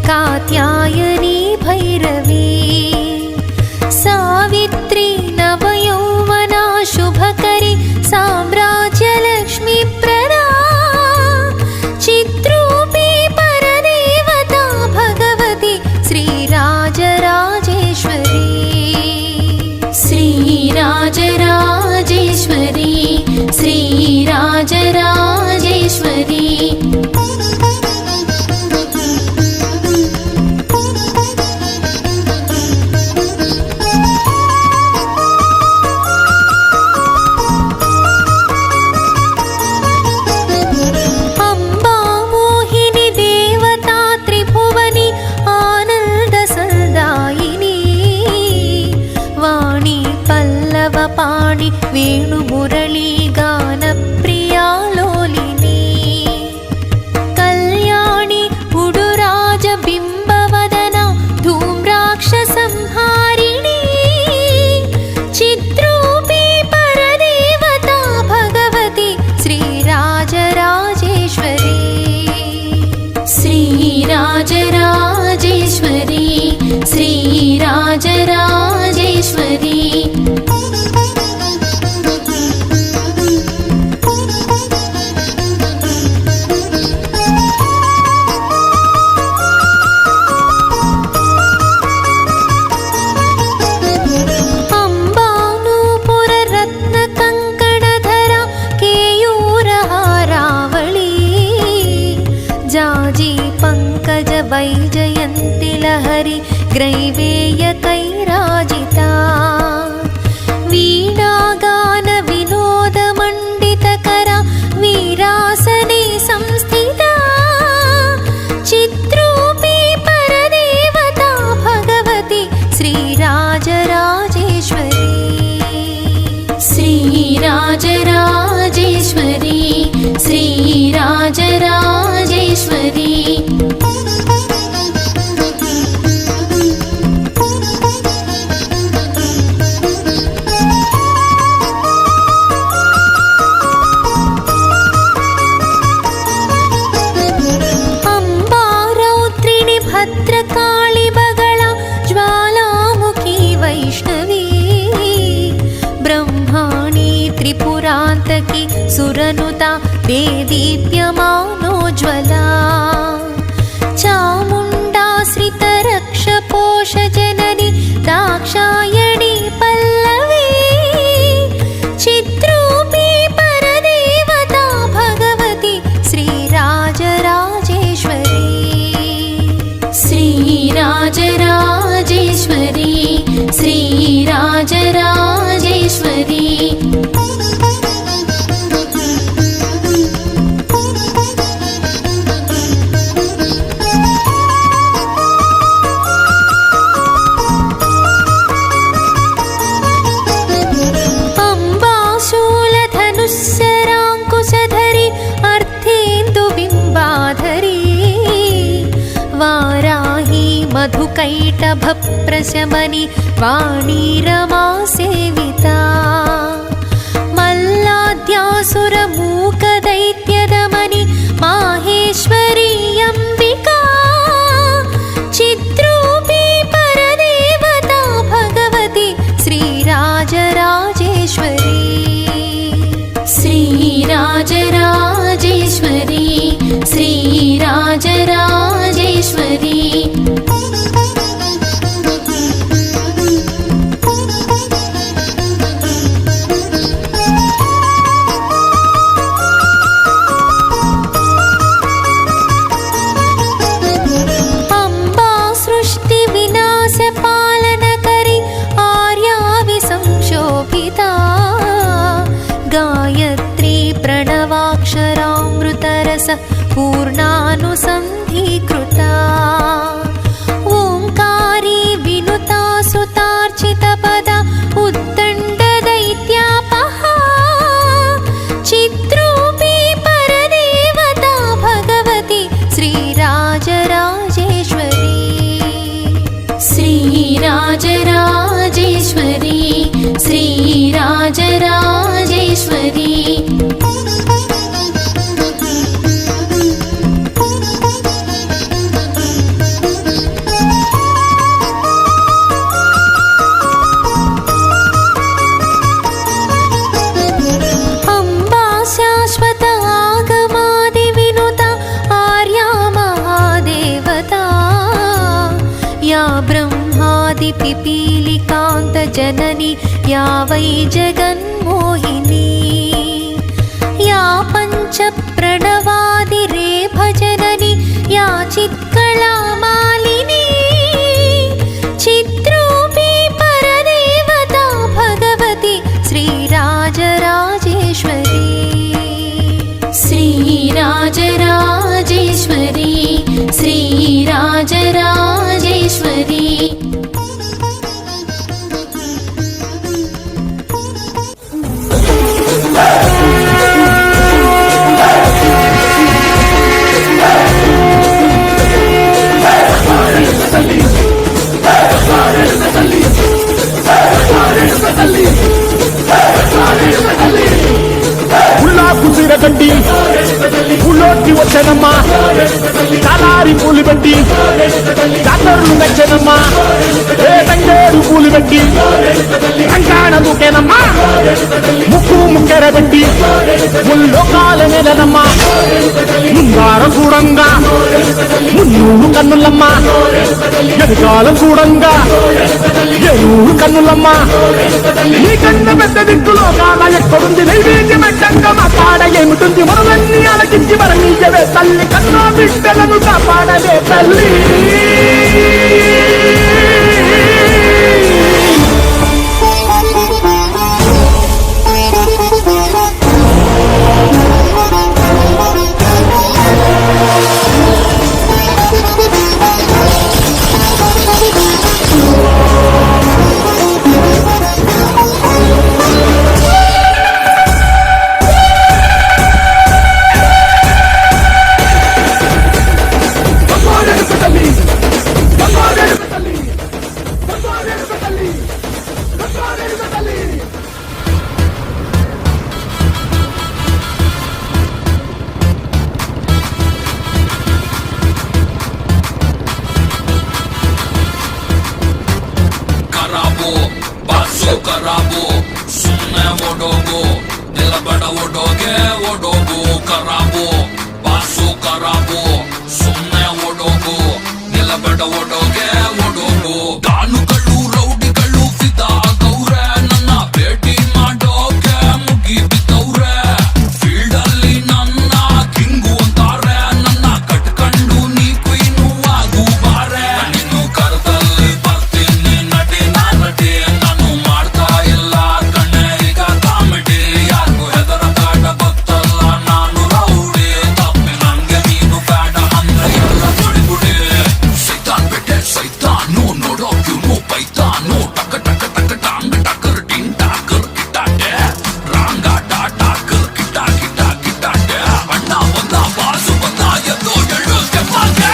कात्यायनी भैरवी सावित्री नवयौवना शुभकरी साम्राज्यलक्ष्मी प्रदा चित्रूपी परदेवता भगवती श्रीराजराजेश्वरी श्रीराजराजेश्वरी श्रीराजराजेश्वरी पाणि वेणुमुरली गानप्रिया लोलिनी कल्याणी उडुराजबिम्बवदना धूम्राक्षसंहारिणी चित्रूपी परदेवता भगवती श्रीराजराजेश्वरी श्रीराजराजेश्वरी श्रीराजराजेश्वरी वैजयन्ति लहरी ग्रैवेयकैराजिता वीणागान विनोदमण्डितकरा वीरासने संस्थिता चित्रूपी परदेवता भगवती श्रीराजराजेश्वरी श्रीराजराजेश्वरी श्रीराजराजेश्वरी भद्रकाली बगला ज्वालामुखी वैष्णवी ब्रह्माणी त्रिपुरान्तकी सुरनुता देदीप्यमानोज्वला चामुण्डाश्रितरक्षपोषजननी दाक्षायणी पल्लवी चित्रूपी परदेवता भगवती श्रीराजराजेश्वरी श्रीराजराजेश्वरी श्रीराजराजेश्वरी अम्बाशूलधनुस्सराङ्कुशधरी अर्धेन्दुबिम्बाधरी वाराही मधुकैटभप्रशमनि वाणी रमा सेविता मल्लाद्यासुरमूकदैत्यदमनि माहेश्वरी अम्बिका चित्रूपी परदेवता भगवती श्रीराजराजेश्वरी श्रीराजराजेश्वरी श्रीराजराजेश्वरी अम्बा सृष्टि विनाश पालनकरी आर्याविसंशोभिता गायत्री प्रणवाक्षरामृतरस पूर्णानुसन्धीकृता ओंकारी विनुता सुतार्चितपदा उद्दण्डदैत्यापहा चित्रूपी परदेवता भगवती श्रीराजराजेश्वरी श्रीराजराजेश्वरी श्रीराजराजेश्वरी नीलाद्रि पिपीलिकान्त जननी या वै जगन्मोहिनी या पञ्चप्रणवादिरेफ जननी या चित्कलामालिनी चिद्रूपी परदेवता भगवती श्रीराजराजेश्वरी श्रीराजराजेश्वरी श्रीराजराजेश्वरी గడ్డి పుల్లోకి వచ్చనమ్మా కాలారి పూలు పెట్టి జాతరలు నచ్చనమ్మా ఏ తంగేరు పూలు పెట్టి కంకాణ దూకేనమ్మా ముక్కు ముక్కెర పెట్టి ముల్లోకాల నెలనమ్మా ముందార చూడంగా మున్నూరు కన్నులమ్మా ఎదుకాల చూడంగా ఏనూరు కన్నులమ్మా నీ కన్న పెద్ద దిక్కులో కాల ఎక్కడుంది నైవేద్యం పెట్టంగా మా కాడ ఏమిటుంది మనలన్నీ ఆలకించి మరణీయవే తల్లి కన్నా బిడ్డలను కాపాడవే తల్లి ಕರಾಬು ಸುಮ್ಮನೆ ಓಡೋಗು ನಿಲಬಡ ಓಡೋಗೆ ಓಡೋಗು ಕರಾಬು ಬಾಸು ಕರಾಬು ಸುಮ್ಮನೆ ಓಡೋಗು ನಿಲಬಡ ಓಡೋಗೆ ಓಡೋಗು ಗಾನುಗಳು ರೌಡಿಗಳು ಫಿದಾ ಗೌರೆ ನನ್ನ ಭೇಟಿ ಮಾಡೋಕೆ ಮುಗಿ ಬಿದ್ದವ್ರೆ ಫೀಲ್ಡ್ ಅಲ್ಲಿ ನನ್ನ ಕಿಂಗು ಅಂತಾರೆ ನನ್ನ ಕಟ್ಕೊಂಡು ನೀ ಕ್ವೀನು ಆಗು ಬಾರೆ ನೀನು ಕರದಲ್ಲಿ ಬರ್ತೀನಿ ನಟಿ ನಟಿ ನಾನು ಮಾಡ್ತಾ ಇಲ್ಲ ಕಣ್ಣೆ ಈಗ ಕಾಮಿಡಿ ಯಾರಿಗೂ ಹೆದರ ಬೇಡ ಗೊತ್ತಲ್ಲ ನಾನು ರೌಡಿ ತಪ್ಪಿ ನಂಗೆ ನೀನು ಬೇಡ ಅಂದ್ರೆ ಎಲ್ಲ ಬಿಡಿ ಸೈತಾನ್ ಬಿಟ್ಟೆ ಸೈತಾನು ನೋಡೋಕ್ಯೂನು ಪೈತಾನು ಟಕ ಟಕ ಟಕ ಟಾಂಗ್ ಟಕರ್ ಟಿಂಗ್ ಟಾಕರ್ ಕಿಟ್ಟಾಟೆ ರಾಂಗ ಟಾಕರ್ ಕಿಟ್ಟ ಕಿಟ್ಟ ಕಿಟ್ಟಾಟೆ ಅಣ್ಣ ಬಂದ ಬಾಸು ಬಂದ ಎದ್ದು ಎಳ್ಳು ಸ್ಟೆಪ್ಪಾಗೆ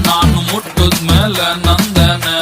ನಾನು ಮುಟ್ಟದ್ಮೇಲೆ ನಂದನೆ